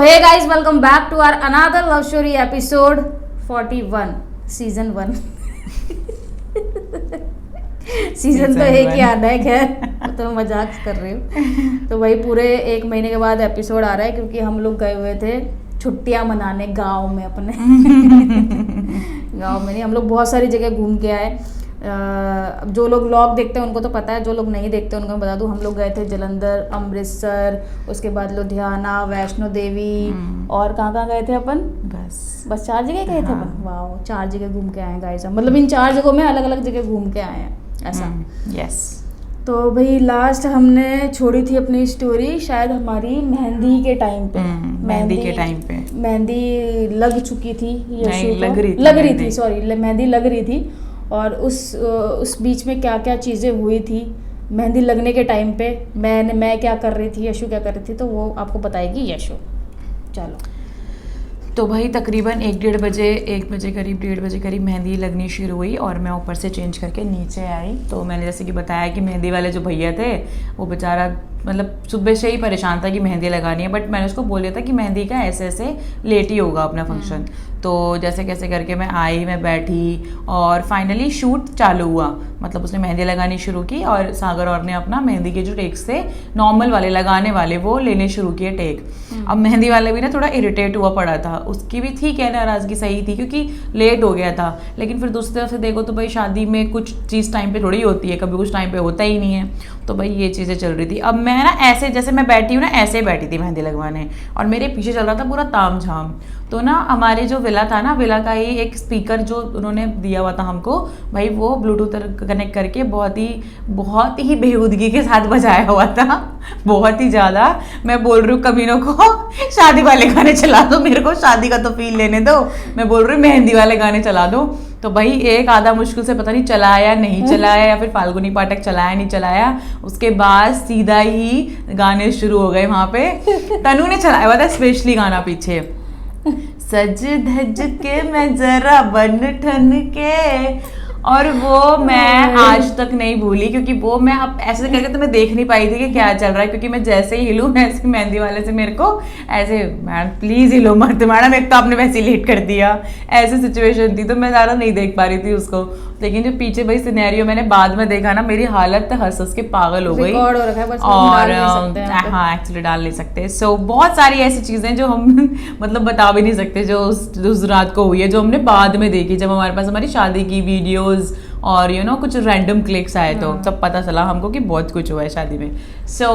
Hey guys, welcome back to our another love story episode 41 season 1। Season तो एक ही आना है, खैर तो मैं मजाक कर रही हूँ। तो वही पूरे 1 महीने के बाद एपिसोड आ रहा है, क्योंकि हम लोग गए हुए थे छुट्टियां मनाने गांव में अपने। गांव में नहीं, हम लोग बहुत सारी जगह घूम के आए। जो लोग व्लॉग देखते हैं उनको तो पता है, जो लोग नहीं देखते उनको मैं बता दूं, हम लोग गए थे जलंधर, अमृतसर, उसके बाद लुधियाना, वैष्णो देवी और कहाँ गए थे अपन? बस 4 जगह गए थे अपन। वाह, 4 जगह घूम के आए हैं गाइस। मतलब इन 4 जगहों में अलग अलग जगह घूम के आए हैं ऐसा। यस। तो भाई लास्ट हमने छोड़ी थी अपनी स्टोरी शायद हमारी मेहंदी के टाइम पे। मेहंदी के टाइम पे मेहंदी लग चुकी थी, नहीं लग रही थी सॉरी, मेहंदी लग रही थी। और उस बीच में क्या क्या चीज़ें हुई थी मेहंदी लगने के टाइम पे, मैं क्या कर रही थी, यशु क्या कर रही थी, तो वो आपको बताएगी यशु। चलो। तो भाई तकरीबन 1 बजे करीब 1:30 बजे करीब मेहंदी लगनी शुरू हुई और मैं ऊपर से चेंज करके नीचे आई। तो मैंने जैसे कि बताया कि मेहंदी वाले जो भैया थे वो बेचारा मतलब सुबह से ही परेशान था कि मेहंदी लगानी है, बट मैंने उसको बोल दिया था कि मेहंदी का ऐसे ऐसे लेट ही होगा अपना फंक्शन। तो जैसे कैसे करके मैं आई, मैं बैठी और फाइनली शूट चालू हुआ। मतलब उसने मेहंदी लगानी शुरू की और सागर और ने अपना मेहंदी के जो टेक्स थे नॉर्मल वाले लगाने वाले वो लेने शुरू किए टेक। अब मेहंदी वाले भी ना थोड़ा इरिटेट हुआ पड़ा था, उसकी भी थी क्या नाराज़गी सही थी क्योंकि लेट हो गया था। लेकिन फिर दूसरी तरफ से देखो तो भाई शादी में कुछ चीज़ टाइम पे थोड़ी होती है, कभी कुछ टाइम पे होता ही नहीं है। तो भाई ये चीज़ें चल रही थी। अब मैं ना ऐसे जैसे मैं बैठी हूँ ना ऐसे ही बैठी थी मेहंदी लगवाने और मेरे पीछे चल रहा था पूरा ताम झाम। तो ना हमारे जो विला था ना, विला का ही एक स्पीकर जो उन्होंने दिया हुआ था हमको, भाई वो ब्लूटूथ कनेक्ट करके बहुत ही बेहूदगी के साथ बजाया हुआ था, बहुत ही ज़्यादा। मैं बोल रही हूँ कमीनों को शादी वाले गाने चला दो, मेरे को शादी का तो फील लेने दो। मैं बोल रही हूँ मेहंदी वाले गाने चला दो। तो भाई एक आधा मुश्किल से पता नहीं चलाया नहीं चलाया या फिर फाल्गुनी पाठक चलाया नहीं चलाया, उसके बाद सीधा ही गाने शुरू हो गए। वहाँ पे तनु ने चलाया हुआ था स्पेशली गाना पीछे, सज धज के मैं जरा बन ठन के, और वो मैं आज तक नहीं भूली क्योंकि वो मैं अब ऐसे करके तो मैं देख नहीं पाई थी कि क्या चल रहा है, क्योंकि मैं जैसे ही हिलूँ मैं ऐसे मेहंदी वाले से मेरे को ऐसे मैडम प्लीज़ हिलो मत मैडम, एक तो आपने वैसे ही लेट कर दिया, ऐसी सिचुएशन थी। तो मैं ज़्यादा नहीं देख पा रही थी उसको। लेकिन जो पीछे भाई सिनेरियो मैंने बाद में देखा ना, मेरी हालत हंस हंस के पागल हो गई। और हाँ एक्चुअली डाल नहीं सकते। सो बहुत सारी ऐसी चीज़ें जो हम मतलब बता भी नहीं सकते जो उस रात को हुई है, जो हमने बाद में देखी जब हमारे पास हमारी शादी की वीडियोज और कुछ रैंडम क्लिक्स आए तो तब पता चला हमको कि बहुत कुछ हुआ है शादी में। सो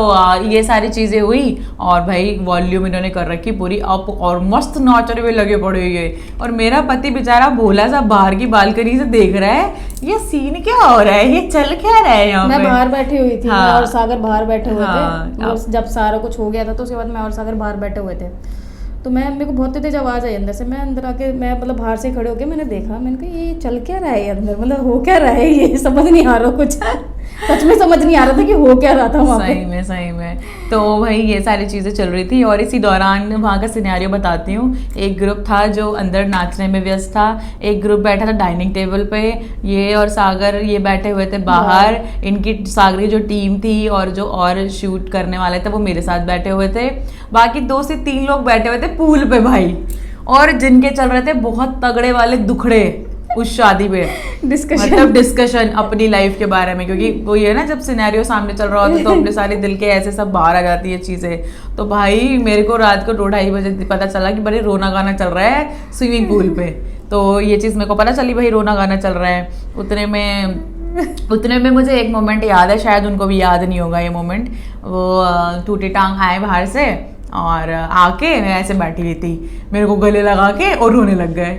ये सारी चीज़ें हुई और भाई वॉल्यूम इन्होंने कर रखी पूरी अप और मस्त नाचने में लगे पड़े हुए। और मेरा पति बेचारा भोला सा बाहर की बालकनी से देख रहा है ये सीन क्या हो रहा है, ये चल क्या रहा है यहाँ पे। मैं बाहर बैठी हुई थी। हाँ, मैं और सागर बाहर बैठे हुए थे। हाँ, जब सारा कुछ हो गया था तो उसके बाद मैं और सागर बाहर बैठे हुए थे। तो मेरे को बहुत तेज आवाज़ आई अंदर से। मैं अंदर आके मैं मतलब बाहर से खड़े होके मैंने देखा, मैंने कहा ये चल क्या रहा है अंदर, मतलब हो क्या रहा है, ये समझ नहीं आ रहा कुछ। सच में समझ नहीं आ रहा था कि हो क्या रहा था वहाँ पे। सही में। तो भाई ये सारी चीज़ें चल रही थी और इसी दौरान वहाँ का सिनेरियो बताती हूँ। एक ग्रुप था जो अंदर नाचने में व्यस्त था, एक ग्रुप बैठा था डाइनिंग टेबल पे, ये और सागर ये बैठे हुए थे बाहर। इनकी सागर की जो टीम थी और जो और शूट करने वाले थे वो मेरे साथ बैठे हुए थे। बाकी 2 से 3 लोग बैठे हुए थे पूल पे भाई, और जिनके चल रहे थे बहुत तगड़े वाले दुखड़े उस शादी पे डिस्कशन अपनी लाइफ के बारे में, क्योंकि वो ये ना जब सिनेरियो सामने चल रहा होता तो अपने सारे दिल के ऐसे सब बाहर आ जाती है चीज़ें। तो भाई मेरे को रात को 2-2:30 बजे पता चला कि बड़े रोना गाना चल रहा है स्विमिंग पूल पे। तो ये चीज़ मेरे को पता चली भाई रोना गाना चल रहा है। उतने में मुझे एक मोमेंट याद है, शायद उनको भी याद नहीं होगा ये मोमेंट। वो टूटी टांग आए बाहर से और आके मैं ऐसे बैठी हुई थी, मेरे को गले लगा के और रोने लग गए।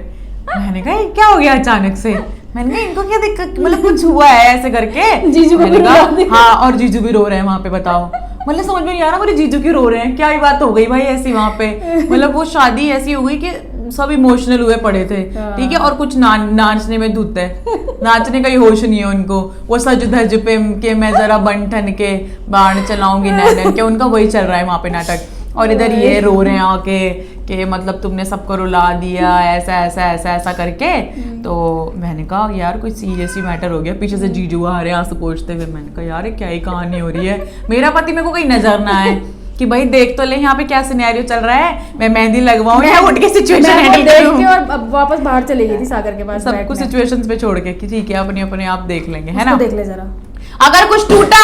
मैंने कहा क्या हो गया अचानक से, मैंने कहा इनको क्या दिक्कत, मतलब कुछ हुआ है ऐसे करके। जीजू को भी हाँ, और जीजू भी रो रहे हैं वहाँ पे, बताओ। मतलब समझ में नहीं आ रहा मेरे जीजू क्यों रो रहे हैं, क्या ही बात हो गई भाई ऐसी वहाँ पे। मतलब वो शादी ऐसी हो गई कि सब इमोशनल हुए पड़े थे, ठीक है। और कुछ नाचने में धुत है, नाचने का ही होश नहीं है उनको। वो सज धज पे के मैं जरा बन ठन के बाण चलाऊंगी नैनन के, उनका वही चल रहा है वहाँ पे नाटक। और इधर ये रो रहे हैं आके कि मतलब तुमने सबको रुला दिया ऐसा ऐसा ऐसा ऐसा करके। तो मैंने कहा यार कोई सीरियस ही मैटर हो गया। पीछे से जीजू आ रहे हैं आंसू पोंछते हुए। मैंने कहा यार क्या ही कहानी हो रही है, मेरा पति मेरे को कहीं नजर ना आए। कि भाई देख तो ले यहाँ पे क्या सिनेरियो चल रहा है, मैं मेहंदी लगवाऊं या उठ के सिचुएशन मैं हैंडल देख करूं। के और अब वापस बाहर चली गई थी सागर के पास सब कुछ बैठने। सिचुएशंस पे छोड़ के कि ठीक है अपने अपने आप देख लेंगे, है ना। उसको देख ले जरा, अगर कुछ टूटा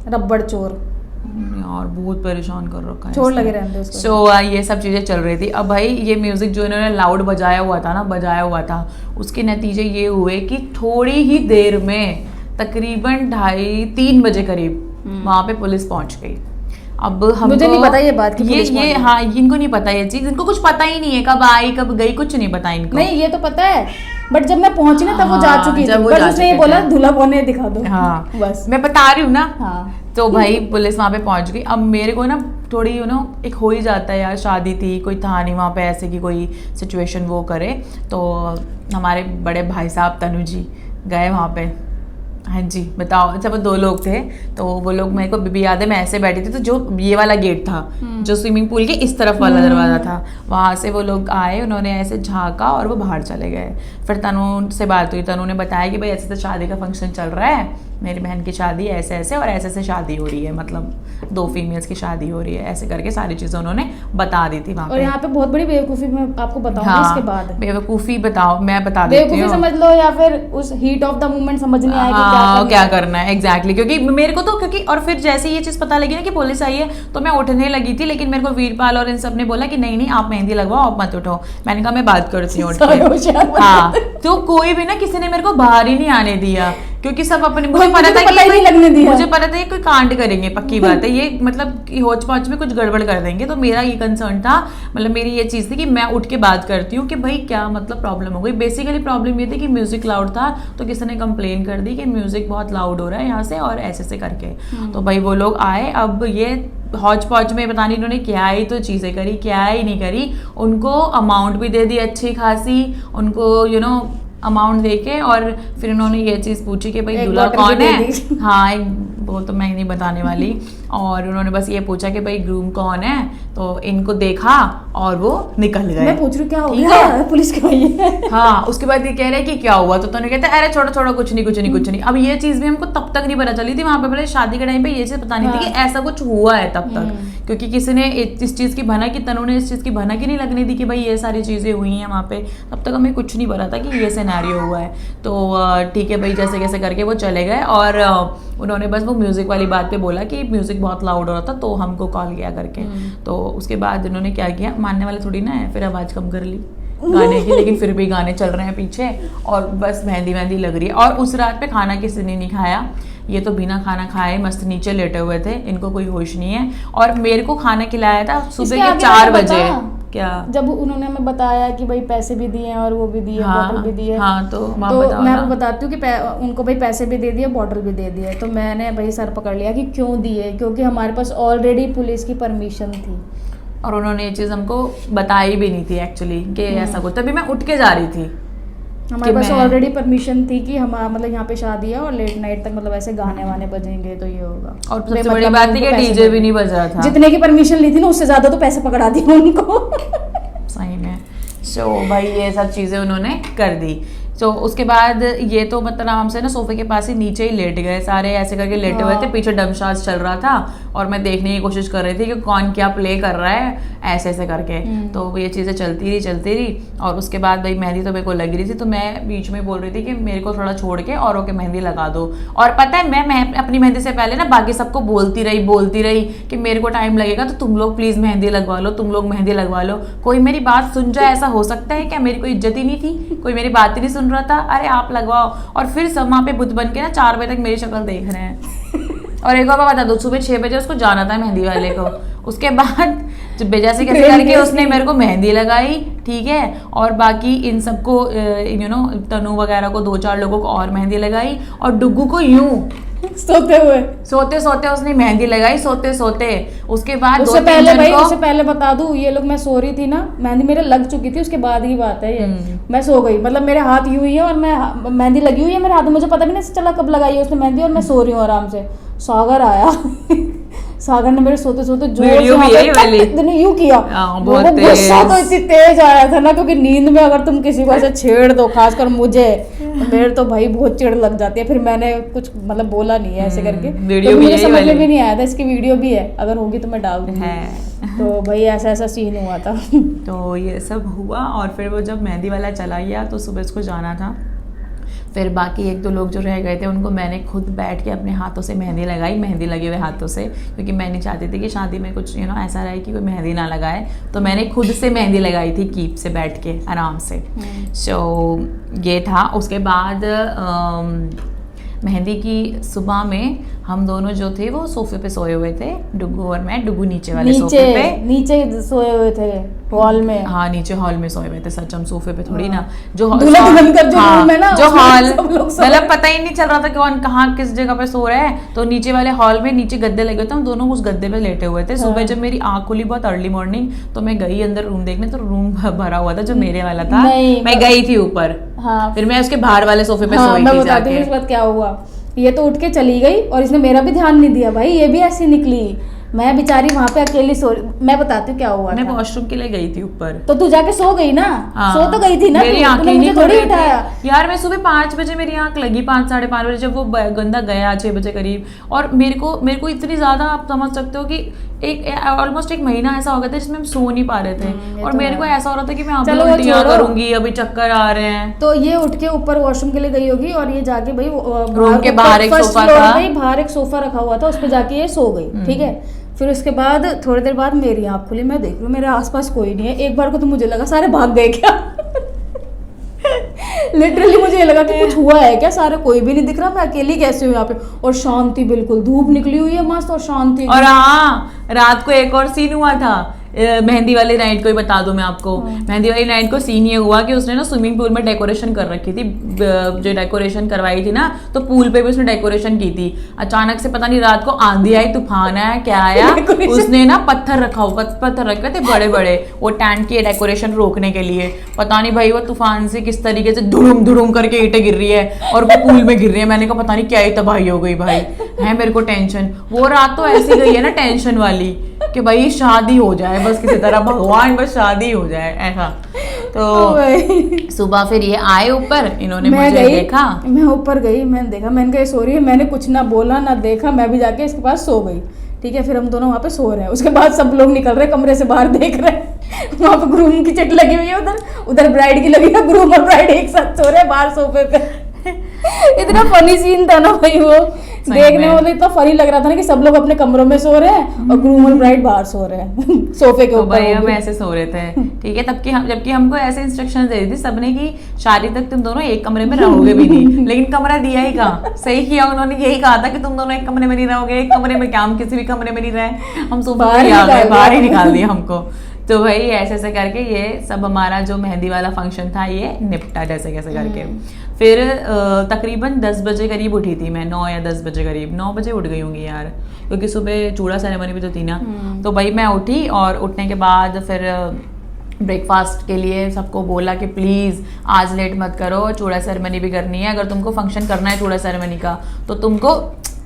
रबड़ चोर, यार बहुत परेशान कर रखा है चोर इसने। लगे रहते उसको। सो ये सब चीज़ें चल रही थी। अब भाई ये म्यूजिक जो इन्होंने लाउड बजाया हुआ था, उसके नतीजे ये हुए कि थोड़ी ही देर में तकरीबन 2:30-3 बजे करीब वहां पे पुलिस पहुंच गई। अब हम मुझे नहीं पता ये बात कि पुलिस ये पहुंच हाँ, इनको नहीं पता ये चीज, इनको कुछ पता ही नहीं है कब आई कब गई, कुछ नहीं पता इनको। नहीं ये तो पता है, बट जब मैं पहुंची ना तब वो जा हाँ, चुकी थी, जब वो बस जा उसने ये चुके बोला थे। दूल्हा कौन है दिखा दो। हाँ बस मैं बता रही हूँ ना। हाँ तो भाई पुलिस वहां पे पहुंच गई। अब मेरे को ना थोड़ी एक हो ही जाता है यार, शादी थी, कोई था नहीं वहां पे ऐसे की कोई सिचुएशन वो करे। तो हमारे बड़े भाई साहब तनु जी गए वहां पे। हाँ जी बताओ। अच्छा वो 2 लोग थे, तो वो लोग मेरे को भी याद है, मैं ऐसे बैठी थी तो जो ये वाला गेट था जो स्विमिंग पूल के इस तरफ वाला दरवाजा था, वहां से वो लोग आए, उन्होंने ऐसे झांका और वो बाहर चले गए। फिर तनु से बात हुई, तनु ने बताया कि भाई ऐसे तो शादी का फंक्शन चल रहा है, मेरी बहन की शादी ऐसे ऐसे और ऐसे ऐसे शादी हो रही है, मतलब 2 फीमेल्स की शादी हो रही है, ऐसे करके सारी चीजें उन्होंने बता दी थी वहां और पे। यहाँ पे बहुत बड़ी बेवकूफी मैं आपको बताऊंगी हाँ, इसके बाद। बेवकूफी बताओ, मैं बता देती बेवकूफी हूँ। समझ लो या फिर उस हीट ऑफ द मोमेंट समझ नहीं आया कि हाँ क्या करना है एग्जैक्टली क्योंकि मेरे को तो क्योंकि और फिर जैसे ये चीज पता लगी ना कि पुलिस आई है तो मैं उठने लगी थी, लेकिन मेरे को वीरपाल और इन सब ने बोला कि नहीं नहीं आप मेहंदी लगवाओ, आप मत उठो। मैंने कहा मैं बात करती हूँ उठ के। हाँ तो कोई भी ना किसी ने मेरे को बाहर ही नहीं आने दिया क्योंकि सब अपने, मुझे पता था पता ही नहीं लगने कि दिया। मुझे पता था ये कोई कांड करेंगे, पक्की बात है ये, मतलब कि होच पहुंच में कुछ गड़बड़ कर देंगे। तो मेरा ये कंसर्न था, मतलब मेरी ये चीज़ थी कि मैं उठ के बात करती हूँ कि भाई क्या मतलब प्रॉब्लम हो गई। बेसिकली प्रॉब्लम ये थी कि म्यूजिक लाउड था, तो किसी ने कंप्लेन कर दी कि म्यूजिक बहुत लाउड हो रहा है यहाँ से और ऐसे से करके। तो भाई वो लोग आए, अब ये हौच पौच में पता नहीं इन्होंने क्या ही तो चीज़ें करी, क्या ही नहीं करी। उनको अमाउंट भी दे दी अच्छी खासी, उनको अमाउंट देके, और फिर उन्होंने ये चीज़ पूछी कि भाई एक दूल्हा बॉटल कौन भी दे है। दी। हाँ वो तो मैं नहीं बताने वाली। और उन्होंने बस ये पूछा कि भाई ग्रूम कौन है, तो इनको देखा और वो निकल गए। मैं पूछ रही हूँ क्या हो ठीक गया, है? पुलिस क्यों आई है? हाँ उसके बाद ये कह रहे कि क्या हुआ, तो तनु कहते अरे छोड़ो छोड़ो कुछ नहीं। अब ये चीज भी हमको तब तक नहीं पता चली थी वहां पे, पहले शादी के टाइम पे ये चीज पता नहीं थी कि ऐसा कुछ हुआ है तब तक, क्योंकि किसी ने इस चीज की भनक की, तनु ने इस चीज की भनक ही नहीं लगने दी कि भाई ये सारी चीजें हुई हैं वहां पे। तब तक हमें कुछ नहीं पता था कि ये सिनेरियो हुआ है। तो ठीक है भाई, जैसे कैसे करके वो चले गए और उन्होंने बस वो म्यूजिक वाली बात पे बोला कि म्यूजिक बहुत लाउड हो रहा था तो हमको कॉल किया करके। तो उसके बाद उन्होंने क्या किया, मानने वाले थोड़ी ना है, फिर आवाज कम कर ली गाने की, लेकिन फिर भी गाने चल रहे हैं पीछे और बस मेहंदी लग रही है। और उस रात पे खाना किसी ने नहीं खाया, ये तो बिना खाना खाए मस्त नीचे लेटे हुए थे, इनको कोई होश नहीं है। और मेरे को खाना खिलाया था सुबह के 4 बजे। क्या जब उन्होंने हमें बताया कि भाई पैसे भी दिए और वो भी दिए, बोतल भी दी है। हाँ तो तो मैं आपको बताती हूँ कि उनको भाई पैसे भी दे दिए, बॉटल भी दे दिए। तो मैंने भाई सर पकड़ लिया कि क्यों दिए, क्योंकि हमारे पास ऑलरेडी पुलिस की परमिशन थी और उन्होंने ये चीज़ हमको बताई भी नहीं थी एक्चुअली कि ऐसा कुछ। तभी मैं उठ के जा रही थी, हमारे पास ऑलरेडी परमिशन थी कि हम मतलब यहाँ पे शादी है और लेट नाइट तक मतलब ऐसे गाने वाने बजेंगे तो ये होगा। और सबसे बड़ी बात थी कि डीजे भी नहीं बज रहा था। जितने की परमिशन ली थी ना उससे ज्यादा तो पैसे पकड़ा दिए उनको। सही में। सो भाई ये सब चीज़ें उन्होंने कर दी। तो उसके बाद ये तो मतलब हमसे ना सोफे के पास ही नीचे ही लेट गए सारे, ऐसे करके लेटे हुए थे, पीछे डमशाज चल रहा था और मैं देखने की कोशिश कर रही थी कि कौन क्या प्ले कर रहा है ऐसे ऐसे करके। तो ये चीज़ें चलती रही और उसके बाद भाई मेहंदी तो मेरे को लग रही थी, तो मैं बीच में बोल रही थी कि मेरे को थोड़ा छोड़ के औरों के मेहंदी लगा दो। और पता है मैं अपनी मेहंदी से पहले ना बाकी सबको बोलती रही कि मेरे को टाइम लगेगा तो तुम लोग प्लीज़ मेहंदी लगवा लो, तुम लोग मेहंदी लगवा लो। कोई मेरी बात सुन जाए, ऐसा हो सकता है क्या? मेरी कोई इज्जत ही नहीं थी, कोई मेरी बात ही नहीं सुन रहा था। अरे आप लगवाओ। और फिर सब वहाँ पे बुत बन के ना 4 बजे तक मेरी शक्ल देख रहे हैं। और एक बार बता दो, सुबह 6 बजे उसको जाना था मेहंदी वाले को। उसके बाद जब जैसे कैसे करके उसने मेरे को मेहंदी लगाई, ठीक है, और बाकी इन सबको तनु वगैरह को 2-4 लोगों को और मेहंदी लगाई और डुग्गू को यूं सोते उसने मेहंदी लगाई सोते। उसके बाद उससे पहले बता दूं, ये लोग मैं सो रही थी ना, मेहंदी मेरे लग चुकी थी, उसके बाद की बात है ये। मैं सो गई, मतलब मेरे हाथ यूं ही है और मैं मेहंदी लगी हुई है मेरे हाथ में, मुझे पता भी नहीं चला कब लगाई है उसने मेहंदी, और मैं सो रही हूँ आराम से। सागर आया सागर ने मेरे सोते जोर से यूं किया। गुस्सा तो इतनी तेज आया था ना, क्योंकि नींद में अगर तुम किसी को ऐसे छेड़ दो, खासकर मुझे, मेरे तो भाई बहुत चिढ़ लग जाती है, फिर मैंने कुछ मतलब बोला नहीं है ऐसे करके। वीडियो तो भी मुझे यही समझ वाली में भी नहीं आया था, इसकी वीडियो भी है, अगर होगी तो मैं डाल दूंगी। है। तो भाई ऐसा ऐसा सीन हुआ था। तो ये सब हुआ और फिर वो जब मेहंदी वाला चला गया तो सुबह उसको जाना था। फिर बाकी एक दो लोग जो रह गए थे उनको मैंने खुद बैठ के अपने हाथों से मेहंदी लगाई, मेहंदी लगे हुए हाथों से, क्योंकि मैं नहीं चाहती थी कि शादी में कुछ ऐसा रहे कि कोई मेहंदी ना लगाए। तो मैंने खुद से मेहंदी लगाई थी कीप से बैठ के आराम से। सो ये था। उसके बाद मेहंदी की सुबह में हम दोनों जो थे वो सोफे पे सोए हुए थे, डुगू और मैं। डुगू नीचे वाले सोफे पे, नीचे सोए हुए थे हॉल में। हाँ नीचे हॉल में सोए हुए थे। सच हम सोफे पे थोड़ी ना, जो दूल्हा दुल्हन का जो हाँ, रूम है ना, जो उसमें हॉल सब लोग सो मतलब पता ही नहीं चल रहा था कौन कहाँ किस जगह पे सो रहा है। तो नीचे वाले हॉल में नीचे गद्दे लगे हुए थे, हम दोनों उस गद्दे पे लेटे हुए थे। सुबह जब मेरी आँख खुली बहुत अर्ली मॉर्निंग, तो मैं गई अंदर रूम देखने, तो रूम भरा हुआ था जो मेरे वाला था। मैं गई थी ऊपर, फिर मैं उसके बाहर वाले सोफे पे सोई थी जाके। इस बात क्या हुआ, ये तो उठ के चली गई और इसने मेरा भी ध्यान नहीं दिया भाई, ये भी ऐसी निकली। मैं बेचारी वहां पे अकेली सो, मैं बताती हूँ क्या हुआ। मैं वॉशरूम के लिए गई थी ऊपर। तो तू जाके सो गई ना। हाँ, सो तो गई थी ना, मेरी आंखें नहीं थोड़ी उठाया यार। मैं सुबह 5 बजे मेरी आंख लगी, 5 साढ़े 5 बजे जब वो गंदा गया 6 बजे करीब। और मेरे को इतनी ज्यादा, आप समझ सकते हो कि ऑलमोस्ट एक महीना ऐसा हो गया था जिसमें हम सो नहीं पा रहे थे। और मेरे को ऐसा हो रहा था कि मैं अभी उल्टियां करूंगी, अभी चक्कर आ रहे हैं। तो ये उठ के ऊपर वॉशरूम के लिए गई होगी और ये जाके भाई रूम के बाहर एक सोफा था, बाहर एक सोफा रखा हुआ था, उस पर जाके ये सो गई। ठीक है, फिर उसके बाद थोड़ी देर बाद मेरी आँख खुली, मैं देख रही हूँ मेरे आसपास कोई नहीं है। एक बार को तो मुझे लगा सारे भाग गए क्या। लिटरली मुझे लगा कि कुछ हुआ है क्या, सारा कोई भी नहीं दिख रहा, मैं अकेली कैसे हूँ यहाँ पे। और शांति बिल्कुल, धूप निकली हुई है मस्त और शांति। और हाँ, रात को एक और सीन हुआ था मेहंदी वाली नाइट को ही बता दूं मैं आपको। मेहंदी वाली नाइट को सीन ये हुआ कि उसने ना स्विमिंग पूल में डेकोरेशन कर रखी थी, जो डेकोरेशन करवाई थी ना, तो पूल पे भी उसने डेकोरेशन की थी। अचानक से पता नहीं रात को आंधी आई, तूफान आया, क्या आया, उसने ना पत्थर रखे थे बड़े बड़े, वो टेंट की डेकोरेशन रोकने के लिए। पता नहीं भाई वो तूफान से किस तरीके से धुड़ुम धुड़ुम करके ईंटें गिर रही है और वो पूल में गिर रही है। मैंने कहा पता नहीं क्या ही तबाही हो गई भाई, है मेरे को टेंशन। वो रात तो ऐसी गई है ना टेंशन वाली कि भाई शादी हो जाए बस किसी तरह, भगवान बस शादी हो जाए ऐसा। तो सुबह फिर ये आए ऊपर, इन्होंने मुझे देखा, मैं ऊपर गई, मैंने देखा, मैंने कहा सो रही है, मैंने कुछ ना बोला ना देखा, मैं भी जाके इसके पास सो गई। ठीक है, फिर हम दोनों वहाँ पे सो रहे हैं। उसके बाद सब लोग निकल रहे कमरे से बाहर, देख रहे हैं वहाँ पे ग्रूम की चिट लगी हुई है, उधर ब्राइड की लगी है, ग्रूम और ब्राइड एक साथ सो रहे हैं बाहर सोफे पे। इतना फनी सीन था ना भाई, वो देखने में इतना फनी लग रहा था ना कि सब लोग अपने कमरों में सो रहे हैं और ग्रूम और ब्राइड बाहर सो रहे हैं सोफे के ऊपर। भाई हम ऐसे सो रहे थे, ठीक है, जबकि हमको ऐसे इंस्ट्रक्शन दे दी थी सबने कि शादी तक तुम दोनों एक कमरे में रहोगे भी नहीं। लेकिन कमरा दिया ही कहाँ, सही किया उन्होंने, यही कहा था कि तुम दोनों एक कमरे में नहीं रहोगे। एक कमरे में क्या, हम किसी भी कमरे में नहीं रहे, हम बाहर ही निकाल दिया हमको। तो भाई ऐसे ऐसे करके ये सब हमारा जो मेहंदी वाला फंक्शन था ये निपटा जैसे कैसे करके। फिर तकरीबन 10 बजे करीब उठी थी मैं, 9 या 10 बजे करीब, 9 बजे उठ गई होंगी यार, क्योंकि सुबह चूड़ा सेरेमनी भी तो थी ना। तो भाई मैं उठी और उठने के बाद फिर ब्रेकफास्ट के लिए सबको बोला कि प्लीज़ आज लेट मत करो, चूड़ा सेरेमनी भी करनी है। अगर तुमको फंक्शन करना है चूड़ा सेरेमनी का तो तुमको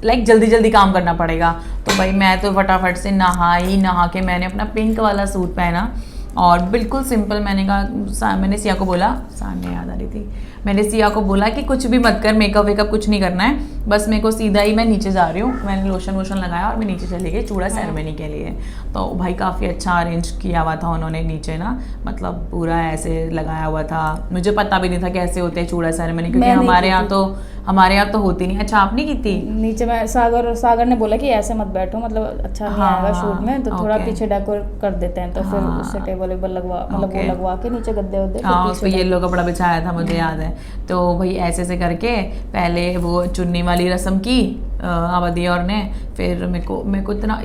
जल्दी जल्दी काम करना पड़ेगा। तो भाई मैं तो फटाफट से नहा के मैंने अपना पिंक वाला सूट पहना और बिल्कुल सिंपल। मैंने सिया को बोला, सामने याद आ रही थी, मैंने सिया को बोला कि कुछ भी मत कर, मेकअप वेकअप कुछ नहीं करना है, बस मेरे को सीधा ही मैं नीचे जा रही हूँ। मैंने लोशन वोशन लगाया और मैं नीचे चली गई चूड़ा सेरेमनी के लिए। तो भाई काफ़ी अच्छा अरेंज किया हुआ था उन्होंने नीचे ना, मतलब पूरा ऐसे लगाया हुआ था। मुझे पता भी नहीं था कैसे होते हैं चूड़ा सेरेमनी, क्योंकि हमारे यहाँ तो होती नहीं। अच्छा आप नहीं की थी? नीचे मैं सागर ने बोला कि ऐसे मत बैठो, मतलब अच्छा नहीं आएगा शूट में, तो थोड़ा पीछे डेकोरेट कर देते हैं। तो फिर उससे टेबल वेबल लगवा, मतलब वो लगवा के नीचे गद्दे वद्दे, उस पर येलो कपड़ा बिछाया था, मुझे याद है। तो भाई ऐसे से करके पहले वो चुन्नी वाली रस्म की अवधि और ने, फिर मेरे को इतना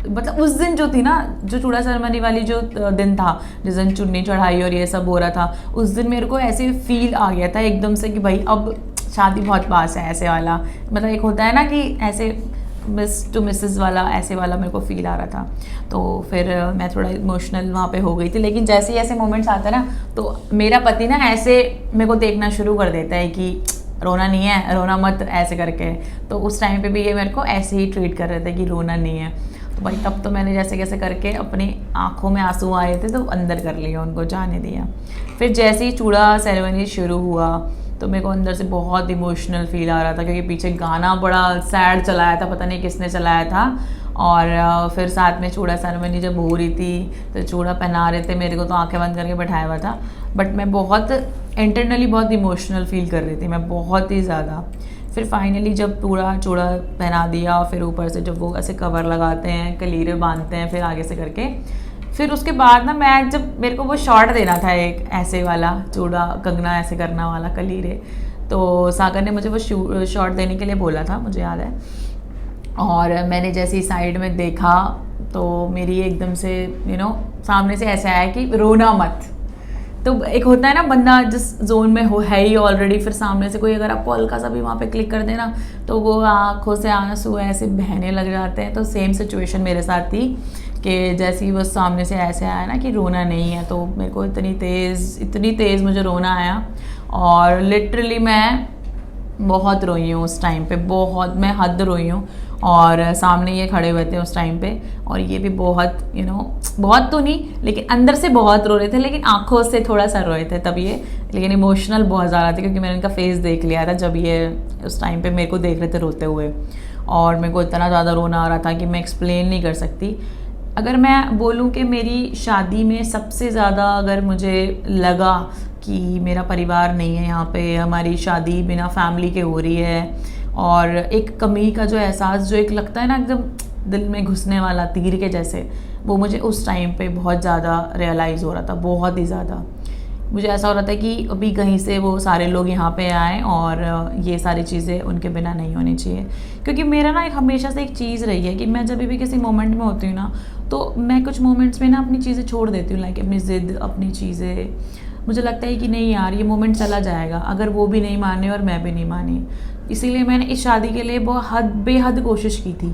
मतलब उस दिन जो थी ना, जो चूड़ा सेरेमनी वाली जो दिन था, जिस दिन चुन्नी चढ़ाई और ये सब हो रहा था, उस दिन मेरे को ऐसे फील आ गया था एकदम से कि भाई अब शादी बहुत पास है, ऐसे वाला। मतलब एक होता है ना कि ऐसे मिस टू मिसेस वाला, ऐसे वाला मेरे को फील आ रहा था। तो फिर मैं थोड़ा इमोशनल वहाँ पे हो गई थी। लेकिन जैसे ही ऐसे मोमेंट्स आते हैं ना, तो मेरा पति ना ऐसे मेरे को देखना शुरू कर देता है कि रोना नहीं है, रोना मत, ऐसे करके। तो उस टाइम पे भी ये मेरे को ऐसे ही ट्रीट कर रहे थे कि रोना नहीं है। तो भाई तब तो मैंने जैसे कैसे करके अपनी आँखों में आंसू आए थे तो अंदर कर लिया, उनको जाने दिया। फिर जैसे ही चूड़ा सेरेमनी शुरू हुआ तो मेरे को अंदर से बहुत इमोशनल फील आ रहा था, क्योंकि पीछे गाना बड़ा सैड चलाया था, पता नहीं किसने चलाया था। और फिर साथ में चूड़ा सेरेमनी जब हो रही थी तो चूड़ा पहना रहे थे मेरे को, तो आंखें बंद करके बैठाया हुआ था, बट मैं बहुत इंटरनली बहुत इमोशनल फील कर रही थी मैं, बहुत ही ज़्यादा। फिर फाइनली जब पूरा चूड़ा पहना दिया, फिर ऊपर से जब वो ऐसे कवर लगाते हैं, कलीरे बांधते हैं, फिर आगे से करके, फिर उसके बाद ना मैं जब मेरे को वो शॉट देना था एक ऐसे वाला चूड़ा कंगना ऐसे करना वाला कलीरे, तो सागर ने मुझे वो शॉट देने के लिए बोला था, मुझे याद है। और मैंने जैसे ही साइड में देखा तो मेरी एकदम से सामने से ऐसा आया कि रोना मत। तो एक होता है ना बंदा जिस जोन में हो है ही ऑलरेडी, फिर सामने से कोई अगर आपको हल्का सा भी वहाँ पे क्लिक कर देना तो वो आँखों से आंसू ऐसे बहने लग जाते हैं। तो सेम सिचुएशन मेरे साथ थी कि जैसे ही वो सामने से ऐसे आया ना कि रोना नहीं है, तो मेरे को इतनी तेज़ मुझे रोना आया। और लिटरली मैं बहुत रोई हूँ उस टाइम पे, बहुत, मैं हद रोई हूँ। और सामने ये खड़े हुए थे उस टाइम पे, और ये भी बहुत बहुत तो नहीं लेकिन अंदर से बहुत रो रहे थे, लेकिन आंखों से थोड़ा सा रोए थे तब ये, लेकिन इमोशनल बहुत ज़्यादा थे क्योंकि मैंने इनका फेस देख लिया था जब ये उस टाइम पे मेरे को देख रहे थे रोते हुए। और मेरे को इतना ज़्यादा रोना आ रहा था कि मैं एक्सप्लेन नहीं कर सकती। अगर मैं बोलूँ कि मेरी शादी में सबसे ज़्यादा अगर मुझे लगा कि मेरा परिवार नहीं है यहाँ पे, हमारी शादी बिना फैमिली के हो रही है, और एक कमी का जो एहसास जो एक लगता है ना एकदम दिल में घुसने वाला तीर के जैसे, वो मुझे उस टाइम पे बहुत ज़्यादा रियलाइज़ हो रहा था, बहुत ही ज़्यादा। मुझे ऐसा हो रहा था कि अभी कहीं से वो सारे लोग यहाँ पे आएँ और ये सारी चीज़ें उनके बिना नहीं होनी चाहिए। क्योंकि मेरा ना एक हमेशा से एक चीज़ रही है कि मैं जब भी किसी मोमेंट में होती हूँ ना, तो मैं कुछ मोमेंट्स में ना अपनी चीज़ें छोड़ देती हूँ, लाइक अपनी ज़िद, अपनी चीज़ें। मुझे लगता है कि नहीं यार ये मोमेंट चला जाएगा, अगर वो भी नहीं माने और मैं भी नहीं मानी। इसीलिए मैंने इस शादी के लिए बहुत बेहद कोशिश की थी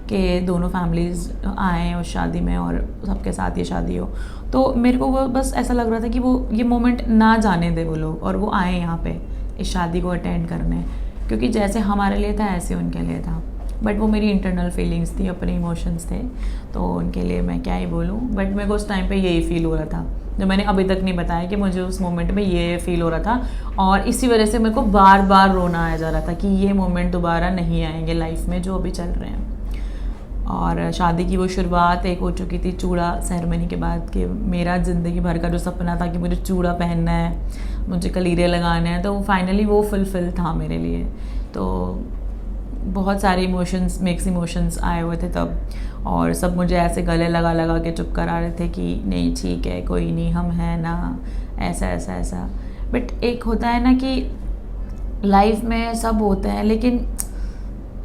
कि दोनों फैमिलीज़ आएँ उस शादी में और सबके साथ ये शादी हो। तो मेरे को वो बस ऐसा लग रहा था कि वो ये मोमेंट ना जाने दे वो लोग, और वो आए यहाँ पे इस शादी को अटेंड करने, क्योंकि जैसे हमारे लिए था ऐसे उनके लिए था। बट वो मेरी इंटरनल फीलिंग्स थी, अपने इमोशंस थे, तो उनके लिए मैं क्या ही बोलूँ। बट मेरे को उस टाइम पे यही फील हो रहा था जो मैंने अभी तक नहीं बताया कि मुझे उस मोमेंट में ये फील हो रहा था, और इसी वजह से मेरे को बार बार रोना आया जा रहा था कि ये मोमेंट दोबारा नहीं आएंगे लाइफ में जो अभी चल रहे हैं। और शादी की वो शुरुआत एक हो चुकी थी चूड़ा सेरेमनी के बाद, कि मेरा ज़िंदगी भर का जो सपना था कि मुझे चूड़ा पहनना है, मुझे कलीरे लगाने हैं, तो वो फाइनली वो फुलफ़िल था मेरे लिए। तो बहुत सारे इमोशंस, मिक्स इमोशंस आए हुए थे तब, और सब मुझे ऐसे गले लगा लगा के चुप करा रहे थे कि नहीं ठीक है, कोई नहीं, हम हैं ना, ऐसा ऐसा ऐसा। बट एक होता है ना कि लाइफ में सब होते हैं, लेकिन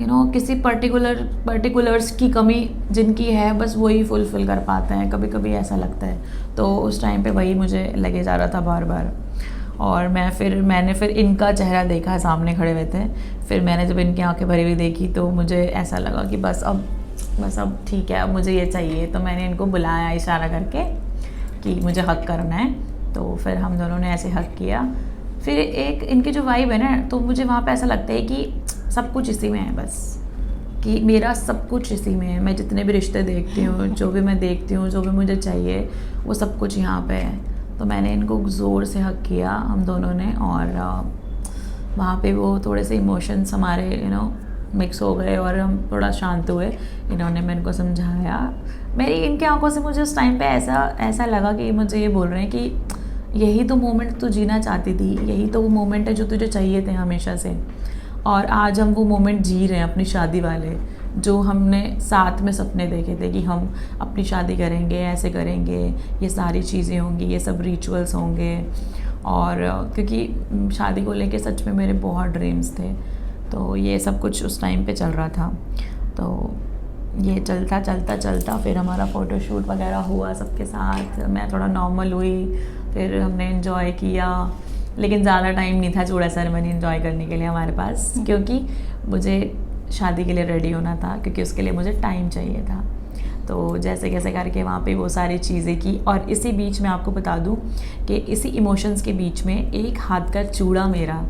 किसी पर्टिकुलर्स की कमी जिनकी है बस वही फुलफ़िल कर पाते हैं, कभी कभी ऐसा लगता है। तो उस टाइम पे वही मुझे लगे जा रहा था बार बार। और मैंने फिर इनका चेहरा देखा, सामने खड़े हुए थे, फिर मैंने जब इनकी आंखें भरी हुई देखी तो मुझे ऐसा लगा कि बस अब ठीक है, अब मुझे ये चाहिए। तो मैंने इनको बुलाया इशारा करके कि मुझे हक करना है, तो फिर हम दोनों ने ऐसे हक किया। फिर एक इनकी जो वाइब है ना, तो मुझे वहाँ पे ऐसा लगता है कि सब कुछ इसी में है, बस कि मेरा सब कुछ इसी में है। मैं जितने भी रिश्ते देखती हूँ, जो भी मैं देखती हूँ, जो भी मुझे चाहिए, वो सब कुछ यहाँ पे है। तो मैंने इनको ज़ोर से हक किया हम दोनों ने, और वहाँ पे वो थोड़े से इमोशंस हमारे मिक्स हो गए और हम थोड़ा शांत हुए। इन्होंने मेरे को समझाया, मेरी इनकी आंखों से मुझे उस टाइम पे ऐसा लगा कि मुझे ये बोल रहे हैं कि यही तो मोमेंट तू जीना चाहती थी, यही तो वो मोमेंट है जो तुझे चाहिए थे हमेशा से, और आज हम वो मोमेंट जी रहे हैं अपनी शादी वाले, जो हमने साथ में सपने देखे थे कि हम अपनी शादी करेंगे, ऐसे करेंगे, ये सारी चीज़ें होंगी, ये सब रिचुअल्स होंगे। और क्योंकि शादी को लेके सच में मेरे बहुत ड्रीम्स थे, तो ये सब कुछ उस टाइम पे चल रहा था। तो ये चलता फिर हमारा फ़ोटोशूट वगैरह हुआ सबके साथ, मैं थोड़ा नॉर्मल हुई, फिर हमने एंजॉय किया, लेकिन ज़्यादा टाइम नहीं था चूड़ा सेरेमनी एंजॉय करने के लिए हमारे पास, क्योंकि मुझे शादी के लिए रेडी होना था, क्योंकि उसके लिए मुझे टाइम चाहिए था। तो जैसे कैसे करके वहाँ पे वो सारी चीज़ें की, और इसी बीच में आपको बता दूँ कि इसी इमोशंस के बीच में एक हाथ का चूड़ा मेरा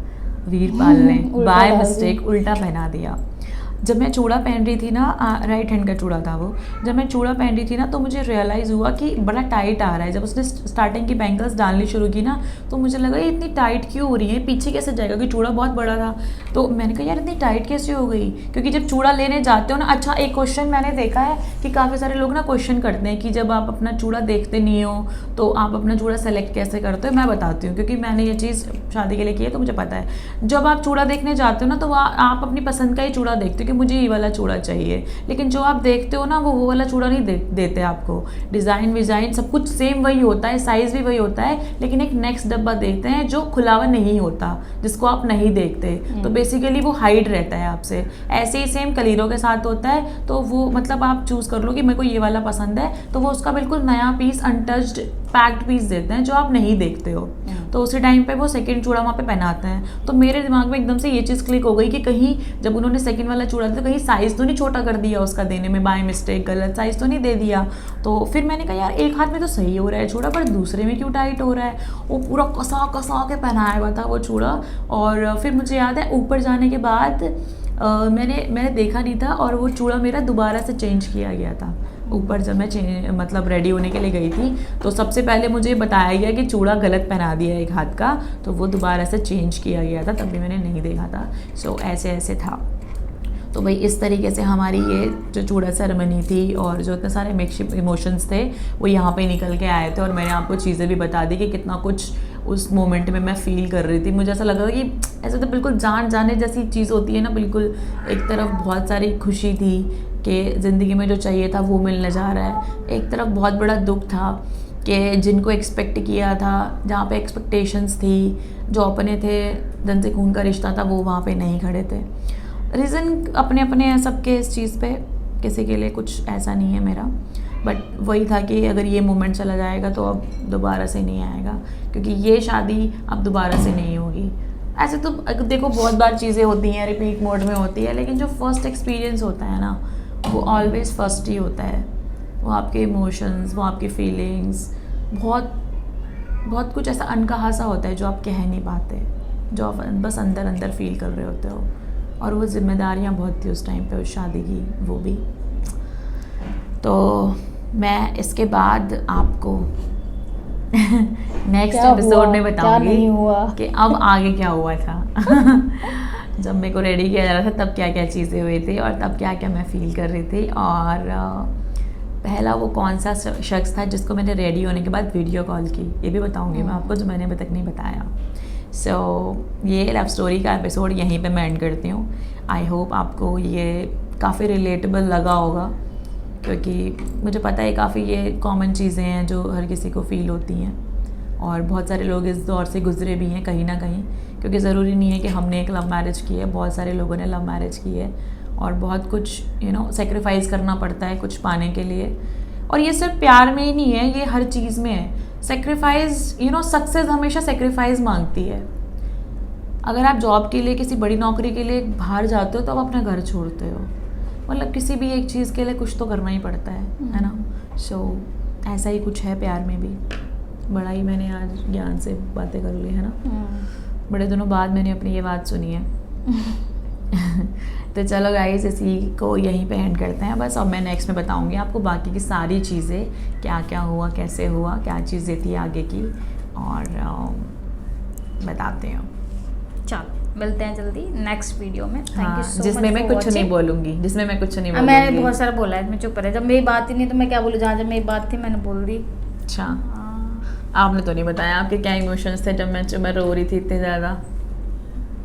वीरपाल ने बाय मिस्टेक उल्टा पहना दिया। जब मैं चूड़ा पहन रही थी ना, राइट हैंड का चूड़ा था वो, जब मैं चूड़ा पहन रही थी ना तो मुझे रियलाइज़ हुआ कि बड़ा टाइट आ रहा है। जब उसने स्टार्टिंग की बैंगल्स डालनी शुरू की ना तो मुझे लगा ये इतनी टाइट क्यों हो रही है, पीछे कैसे जाएगा, क्योंकि चूड़ा बहुत बड़ा था। तो मैंने कहा यार इतनी टाइट कैसे हो गई, क्योंकि जब चूड़ा लेने जाते हो ना, अच्छा एक क्वेश्चन मैंने देखा है कि काफ़ी सारे लोग ना क्वेश्चन करते हैं कि जब आप अपना चूड़ा देखते नहीं हो तो आप अपना चूड़ा सेलेक्ट कैसे करते हो। मैं बताती हूँ, क्योंकि मैंने ये चीज़ शादी के लिए की है तो मुझे पता है। जब आप चूड़ा देखने जाते हो ना तो आप अपनी पसंद का ही चूड़ा देखते हो कि मुझे ये वाला चूड़ा चाहिए, लेकिन जो आप देखते हो ना वो वाला चूड़ा नहीं देते आपको। डिज़ाइन विज़ाइन सब कुछ सेम वही होता है, साइज़ भी वही होता है, लेकिन एक नेक्स्ट डब्बा देखते हैं जो खुला हुआ नहीं होता, जिसको आप नहीं देखते। तो बेसिकली वो हाइड रहता है आपसे। ऐसे ही सेम कलीरों के साथ होता है। तो वो मतलब आप चूज़ कर लो कि मेरे को ये वाला पसंद है, तो वो उसका बिल्कुल नया पीस, अनटच्ड पैक्ड पीस देते हैं जो आप नहीं देखते हो। तो उसी टाइम पे वो सेकंड चूड़ा वहाँ पे पहनाते हैं। तो मेरे दिमाग में एकदम से ये चीज़ क्लिक हो गई कि कहीं जब उन्होंने सेकंड वाला चूड़ा दिया तो कहीं साइज़ तो नहीं छोटा कर दिया उसका देने में, बाय मिस्टेक गलत साइज़ तो नहीं दे दिया। तो फिर मैंने कहा यार एक हाथ में तो सही हो रहा है चूड़ा, पर दूसरे में क्यों टाइट हो रहा है। वो पूरा कसा कसा के पहनाया हुआ था वो चूड़ा। और फिर मुझे याद है ऊपर जाने के बाद मैंने देखा नहीं था, और वो चूड़ा मेरा दोबारा से चेंज किया गया था। ऊपर जब मैं मतलब रेडी होने के लिए गई थी तो सबसे पहले मुझे बताया गया कि चूड़ा गलत पहना दिया एक हाथ का, तो वो दोबारा से चेंज किया गया था, तब भी मैंने नहीं देखा था। सो ऐसे ऐसे था। तो भाई इस तरीके से हमारी ये जो चूड़ा सेरेमनी थी और जो इतने सारे मिक्सअप इमोशंस थे वो यहाँ पे निकल के आए थे। और मैंने आपको चीज़ें भी बता दी कि कितना कुछ उस मोमेंट में मैं फ़ील कर रही थी। मुझे ऐसा लग रहा था कि ऐसे तो बिल्कुल जान जाने जैसी चीज़ होती है ना, बिल्कुल एक तरफ बहुत सारी खुशी थी कि ज़िंदगी में जो चाहिए था वो मिलने जा रहा है, एक तरफ बहुत बड़ा दुख था कि जिनको एक्सपेक्ट किया था, जहाँ पे एक्सपेक्टेशंस थी, जो अपने थे, जन से खून का रिश्ता था, वो वहाँ पे नहीं खड़े थे। रीज़न अपने अपने हैं सबके इस चीज़ पे, किसी के लिए कुछ ऐसा नहीं है मेरा, बट वही था कि अगर ये मोमेंट चला जाएगा तो अब दोबारा से नहीं आएगा, क्योंकि ये शादी अब दोबारा से नहीं होगी। ऐसे तो देखो बहुत बार चीज़ें होती हैं, रिपीट मोड में होती है, लेकिन जो फर्स्ट एक्सपीरियंस होता है ना वो ऑलवेज़ फर्स्ट ही होता है। वो आपके इमोशंस, वो आपकी फीलिंग्स, बहुत बहुत कुछ ऐसा अनकहा सा होता है जो आप कह नहीं पाते, जो आप बस अंदर अंदर फील कर रहे होते हो। और वो जिम्मेदारियाँ बहुत थी उस टाइम पे उस शादी की, वो भी। तो मैं इसके बाद आपको नेक्स्ट एपिसोड में बताऊंगी कि अब आगे क्या हुआ था। जब मेरे को रेडी किया जा रहा था तब क्या क्या चीज़ें हुई थी और तब क्या क्या मैं फील कर रही थी, और पहला वो कौन सा शख्स था जिसको मैंने रेडी होने के बाद वीडियो कॉल की, ये भी बताऊंगी मैं आपको, जो मैंने अभी तक नहीं बताया। ये लव स्टोरी का एपिसोड यहीं पे मैं एंड करती हूँ। आई होप आपको ये काफ़ी रिलेटेबल लगा होगा, क्योंकि मुझे पता है काफ़ी ये कॉमन चीज़ें हैं जो हर किसी को फील होती हैं, और बहुत सारे लोग इस दौर से गुजरे भी हैं कहीं ना कहीं, क्योंकि ज़रूरी नहीं है कि हमने एक लव मैरिज की है, बहुत सारे लोगों ने लव मैरिज की है, और बहुत कुछ सेक्रीफाइस करना पड़ता है कुछ पाने के लिए। और ये सिर्फ प्यार में ही नहीं है, ये हर चीज़ में है सेक्रीफाइस। सक्सेस हमेशा सेक्रीफाइस मांगती है। अगर आप जॉब के लिए, किसी बड़ी नौकरी के लिए बाहर जाते हो तो आप अपना घर छोड़ते हो, मतलब किसी भी एक चीज़ के लिए कुछ तो करना ही पड़ता है ना। ऐसा ही कुछ है प्यार में भी। बड़ा ही मैंने आज ज्ञान से बातें कर ली है ना, बड़े दिनों बाद मैंने अपनी ये बात सुनी है। तो चलो गाइस, इसी को यहीं पे एंड करते हैं बस। अब मैं नेक्स्ट में बताऊंगी आपको बाकी की सारी चीज़ें, क्या क्या हुआ, कैसे हुआ, क्या चीज़ें थी आगे की, और बताते हैं। चलो मिलते हैं जल्दी नेक्स्ट वीडियो में। Thank you so much. जिसमें मैं कुछ नहीं बोलूँगी, मैंने बहुत सारा बोला है, मैं चुप रहे। जब मेरी बात ही नहीं तो मैं क्या बोलूँ, जहाँ जब मेरी बात थी मैंने बोल दी। अच्छा, आपने तो नहीं बताया आपके क्या इमोशंस थे जब मैं रो रही थी इतने ज़्यादा।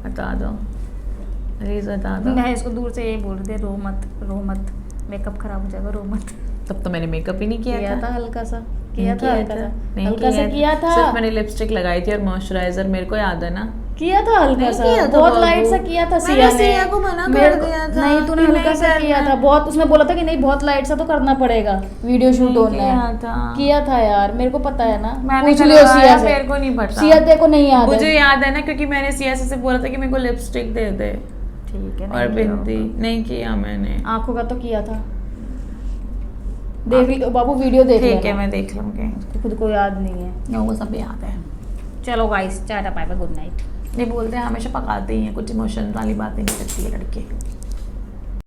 बता दो प्लीज़, बता दो। मैं इसको दूर से यही बोल रही थी, रो मत, मेकअप खराब हो जाएगा, रो मत। तब तो मैंने मेकअप ही नहीं किया था। हल्का सा किया था। सिर्फ मैंने लिपस्टिक लगाई थी और मॉइस्चराइजर, मेरे को याद है ना, किया था हल्का सा, बहुत लाइट सा किया था। सिया को मना कर दिया था। नहीं, तूने हल्का सा किया था बहुत। उसने बोला था कि नहीं बहुत लाइट सा तो करना पड़ेगा, वीडियो शूट होना है। किया था यार, मेरे को पता है ना, पूछ लियो सिया से। मेरे को नहीं पता, सिया तेरे को नहीं याद? मुझे याद है ना, क्योंकि मैंने सिया से बोला था कि मेरे को लिपस्टिक दे दे। ठीक है, और बिंदी नहीं किया मैंने। आंखों का तो किया था, देख बाबू वीडियो देख। ठीक है, मैं देख लूंगी, खुद को याद नहीं है, लोगों को सब याद है। चलो guys, tata bye bye, good night. नहीं बोलते हैं, हमेशा पकाते ही हैं, कुछ इमोशन वाली बातें नहीं करती है लड़के।